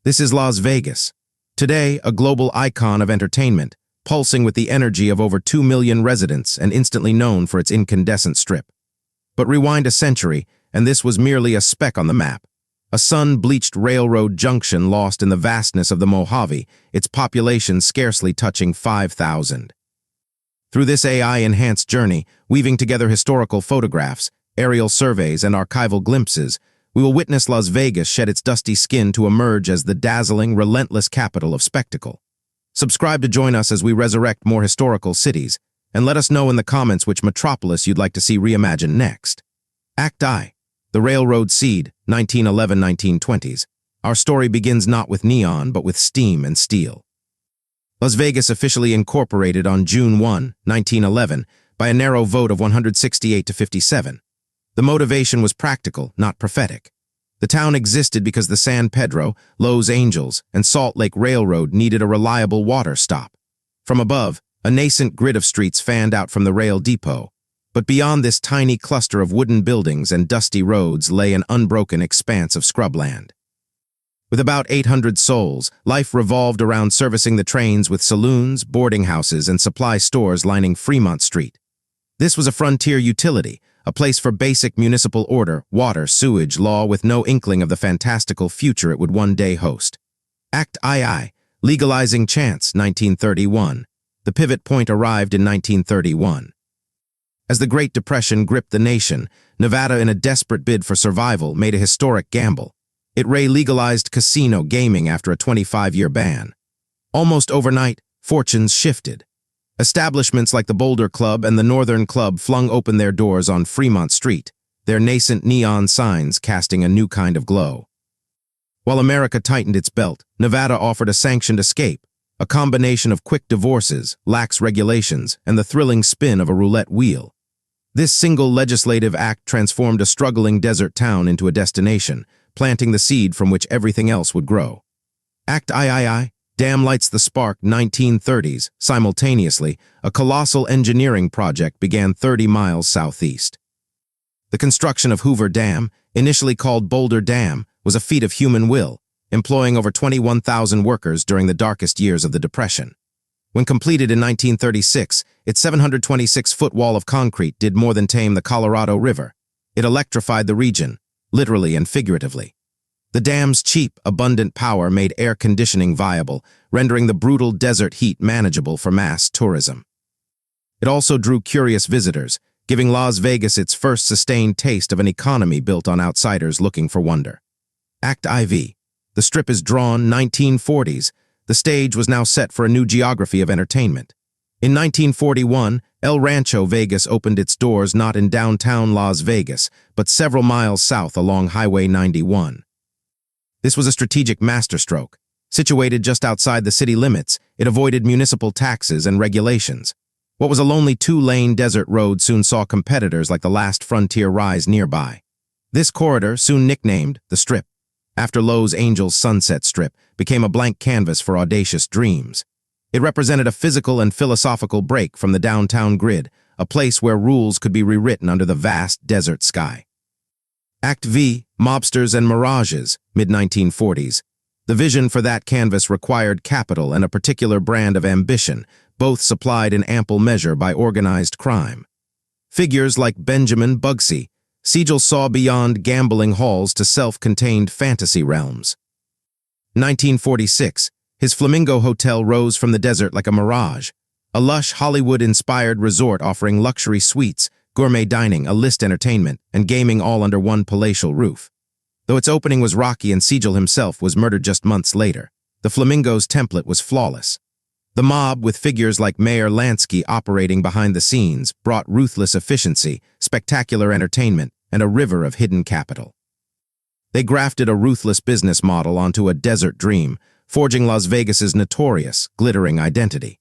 This is Las Vegas. Today, a global icon of entertainment, pulsing with the energy of over 2 million residents and instantly known for its incandescent strip. But rewind a century, and this was merely a speck on the map. A sun-bleached railroad junction lost in the vastness of the Mojave, its population scarcely touching 5,000. Through this AI-enhanced journey, weaving together historical photographs, aerial surveys, and archival glimpses, we will witness Las Vegas shed its dusty skin to emerge as the dazzling, relentless capital of spectacle. Subscribe to join us as we resurrect more historical cities, and let us know in the comments which metropolis you'd like to see reimagined next. Act I. The Railroad Seed, 1911-1920s. Our story begins not with neon, but with steam and steel. Las Vegas officially incorporated on June 1, 1911, by a narrow vote of 168 to 57. The motivation was practical, not prophetic. The town existed because the San Pedro, Los Angeles, and Salt Lake Railroad needed a reliable water stop. From above, a nascent grid of streets fanned out from the rail depot. But beyond this tiny cluster of wooden buildings and dusty roads lay an unbroken expanse of scrubland. With about 800 souls, life revolved around servicing the trains with saloons, boarding houses, and supply stores lining Fremont Street. This was a frontier utility, a place for basic municipal order, water, sewage, law, with no inkling of the fantastical future it would one day host. Act II, legalizing chance, 1931. The pivot point arrived in 1931. As the Great Depression gripped the nation, Nevada, in a desperate bid for survival, made a historic gamble. It legalized casino gaming after a 25-year ban. Almost overnight, fortunes shifted. Establishments like the Boulder Club and the Northern Club flung open their doors on Fremont Street, their nascent neon signs casting a new kind of glow. While America tightened its belt, Nevada offered a sanctioned escape, a combination of quick divorces, lax regulations, and the thrilling spin of a roulette wheel. This single legislative act transformed a struggling desert town into a destination, planting the seed from which everything else would grow. Act III. Dam lights the spark, 1930s. Simultaneously, a colossal engineering project began 30 miles southeast. The construction of Hoover Dam, initially called Boulder Dam, was a feat of human will, employing over 21,000 workers during the darkest years of the Depression. When completed in 1936, its 726-foot wall of concrete did more than tame the Colorado River. It electrified the region, literally and figuratively. The dam's cheap, abundant power made air conditioning viable, rendering the brutal desert heat manageable for mass tourism. It also drew curious visitors, giving Las Vegas its first sustained taste of an economy built on outsiders looking for wonder. Act IV. The strip is drawn, 1940s. The stage was now set for a new geography of entertainment. In 1941, El Rancho Vegas opened its doors not in downtown Las Vegas, but several miles south along Highway 91. This was a strategic masterstroke. Situated just outside the city limits, it avoided municipal taxes and regulations. What was a lonely two-lane desert road soon saw competitors like the Last Frontier rise nearby. This corridor, soon nicknamed the Strip, after Los Angeles Sunset Strip, became a blank canvas for audacious dreams. It represented a physical and philosophical break from the downtown grid, a place where rules could be rewritten under the vast desert sky. Act V. Mobsters and Mirages, mid-1940s. The vision for that canvas required capital and a particular brand of ambition, both supplied in ample measure by organized crime. Figures like Benjamin Bugsy, Siegel saw beyond gambling halls to self-contained fantasy realms. 1946, his Flamingo Hotel rose from the desert like a mirage, a lush Hollywood-inspired resort offering luxury suites, gourmet dining, a list entertainment, and gaming all under one palatial roof. Though its opening was rocky and Siegel himself was murdered just months later, the Flamingo's template was flawless. The mob, with figures like Mayor Lansky operating behind the scenes, brought ruthless efficiency, spectacular entertainment, and a river of hidden capital. They grafted a ruthless business model onto a desert dream, forging Las Vegas's notorious, glittering identity.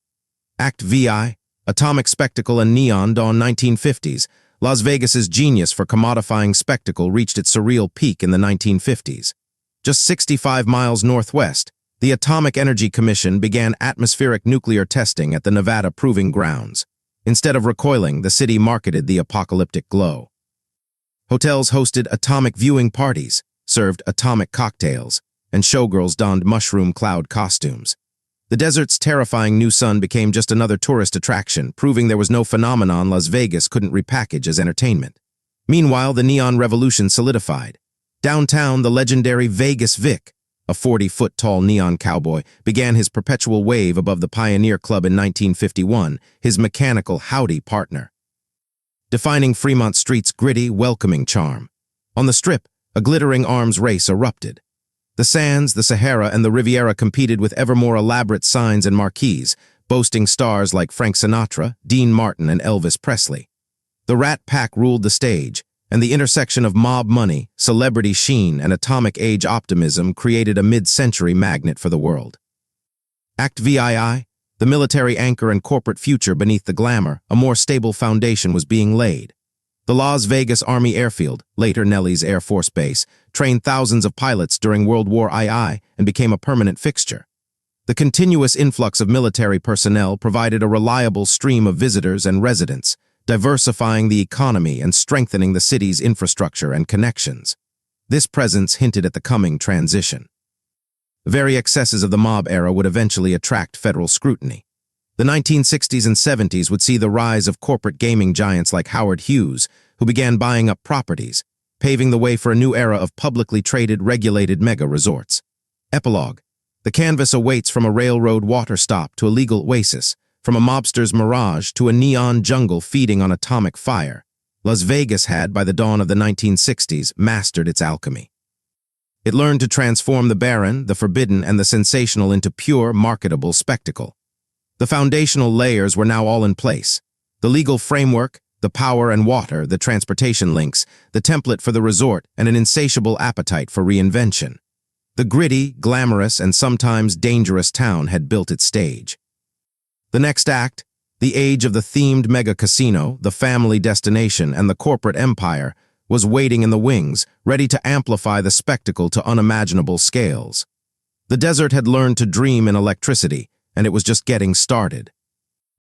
Act VI. Atomic spectacle and neon dawn 1950s. Las Vegas's genius for commodifying spectacle reached its surreal peak in the 1950s. Just 65 miles northwest, the Atomic Energy Commission began atmospheric nuclear testing at the Nevada Proving Grounds. Instead of recoiling, the city marketed the apocalyptic glow. Hotels hosted atomic viewing parties, served atomic cocktails, and showgirls donned mushroom cloud costumes. The desert's terrifying new sun became just another tourist attraction, proving there was no phenomenon Las Vegas couldn't repackage as entertainment. Meanwhile, the neon revolution solidified. Downtown, the legendary Vegas Vic, a 40-foot-tall neon cowboy, began his perpetual wave above the Pioneer Club in 1951, his mechanical howdy partner, defining Fremont Street's gritty, welcoming charm. On the Strip, a glittering arms race erupted. The Sands, the Sahara, and the Riviera competed with ever more elaborate signs and marquees, boasting stars like Frank Sinatra, Dean Martin, and Elvis Presley. The Rat Pack ruled the stage, and the intersection of mob money, celebrity sheen, and atomic age optimism created a mid-century magnet for the world. Act VII, the military anchor and corporate future beneath the glamour, a more stable foundation was being laid. The Las Vegas Army Airfield, later Nellis Air Force Base, trained thousands of pilots during World War II and became a permanent fixture. The continuous influx of military personnel provided a reliable stream of visitors and residents, diversifying the economy and strengthening the city's infrastructure and connections. This presence hinted at the coming transition. The very excesses of the mob era would eventually attract federal scrutiny. The 1960s and 70s would see the rise of corporate gaming giants like Howard Hughes, who began buying up properties, paving the way for a new era of publicly traded, regulated mega-resorts. Epilogue. The canvas awaits from a railroad water stop to a legal oasis, from a mobster's mirage to a neon jungle feeding on atomic fire. Las Vegas had, by the dawn of the 1960s, mastered its alchemy. It learned to transform the barren, the forbidden, and the sensational into pure, marketable spectacle. The foundational layers were now all in place. The legal framework, the power and water, the transportation links, the template for the resort, and an insatiable appetite for reinvention. The gritty, glamorous, and sometimes dangerous town had built its stage. The next act, the age of the themed mega-casino, the family destination, and the corporate empire, was waiting in the wings, ready to amplify the spectacle to unimaginable scales. The desert had learned to dream in electricity, and it was just getting started.